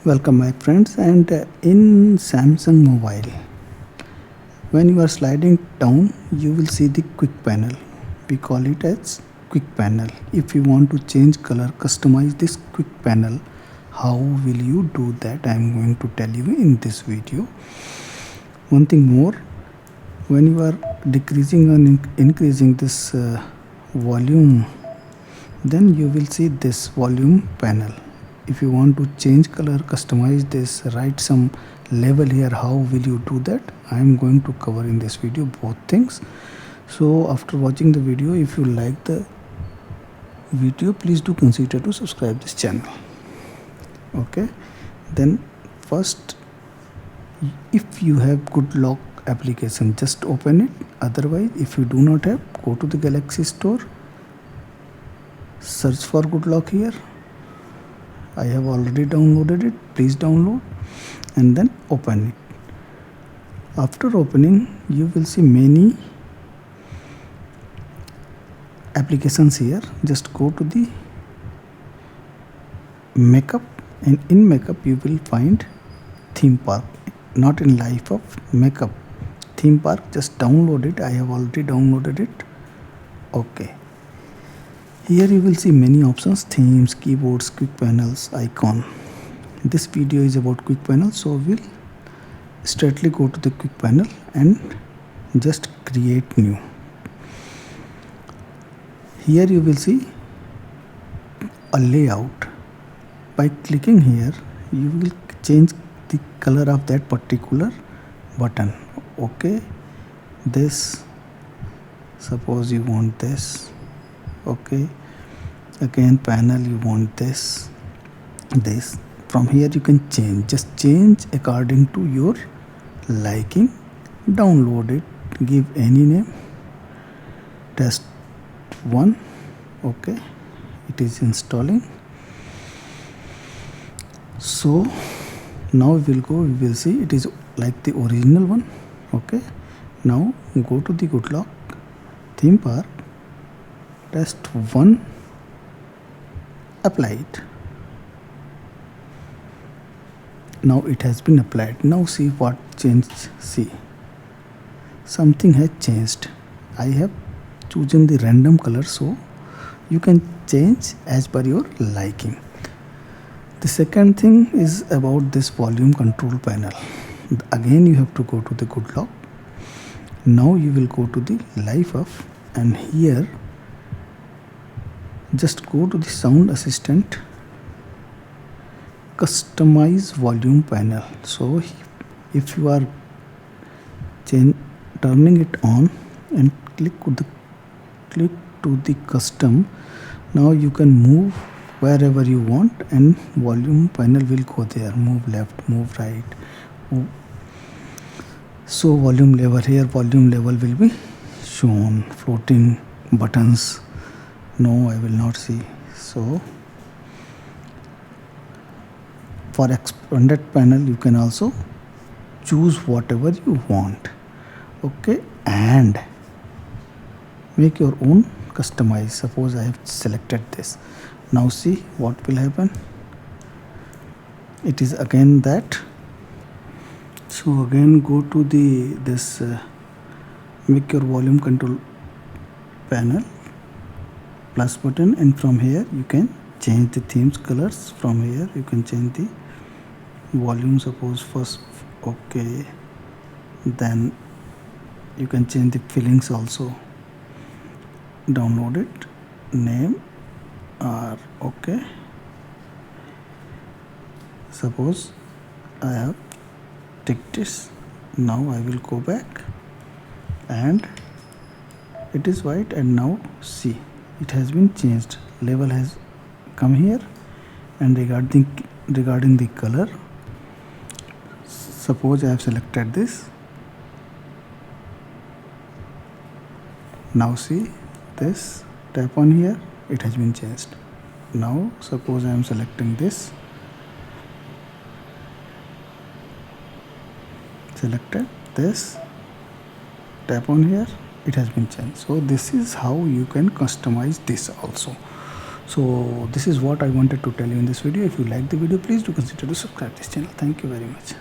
Welcome my friends, and in Samsung mobile, when you are sliding down you will see the quick panel. We call it as quick panel. If you want to change color, customize this quick panel, how will you do that? I am going to tell you in this video. One thing more, when you are decreasing and increasing this volume, then you will see this volume panel. If you want to change color, customize this, write some level here, how will you do that? I am going to cover in this video both things. So after watching the video, if you like the video, please do consider to subscribe this channel. Okay, then first, if you have good lock application, just open it. Otherwise, if you do not have, go to the Galaxy store, search for good lock here. I have already downloaded it. Please download and then open it. After opening, you will see many applications here. Just go to the makeup, and in makeup you will find theme park. Not in life of makeup, theme park. Just download it. I have already downloaded it. Okay, here you will see many options: themes, keyboards, quick panels, icon. This video is about quick panel, so we'll straightly go to the quick panel and just create new. Here you will see a layout. By clicking here, you will change the color of that particular button. Okay, this, suppose you want this. Okay, again panel, you want this. From here you can change, just change according to your liking. Download it, give any name, test 1. Okay, it is installing. So now we will see it is like the original one. Okay, now go to the good lock, theme park, test 1, apply it. Now it has been applied. Now see what changed. See, something has changed. I have chosen the random color, so you can change as per your liking. The second thing is about this volume control panel. Again you have to go to the good lock. Now you will go to the life of, and here just go to the sound assistant, customize volume panel. So if you are turning it on and click to the custom, now you can move wherever you want and volume panel will go there. Move left, move right. So volume level, here volume level will be shown. Floating buttons, no, I will not see. So for expanded panel you can also choose whatever you want. Okay, and make your own customize. Suppose I have selected this. Now see what will happen. It is again that. So again go to this make your volume control panel, plus button, and from here you can change the themes colors. From here you can change the volume, suppose first. Okay, then you can change the fillings also. Download it, name, or okay, suppose I have ticked this. Now I will go back and it is white, and now see it has been changed. Level has come here, and regarding the color, suppose I have selected this. Now see this, tap on here, it has been changed. Now suppose I am selecting this, selected this, tap on here, it has been changed. So this is how you can customize this also. So this is what I wanted to tell you in this video. If you like the video, please do consider to subscribe this channel. Thank you very much.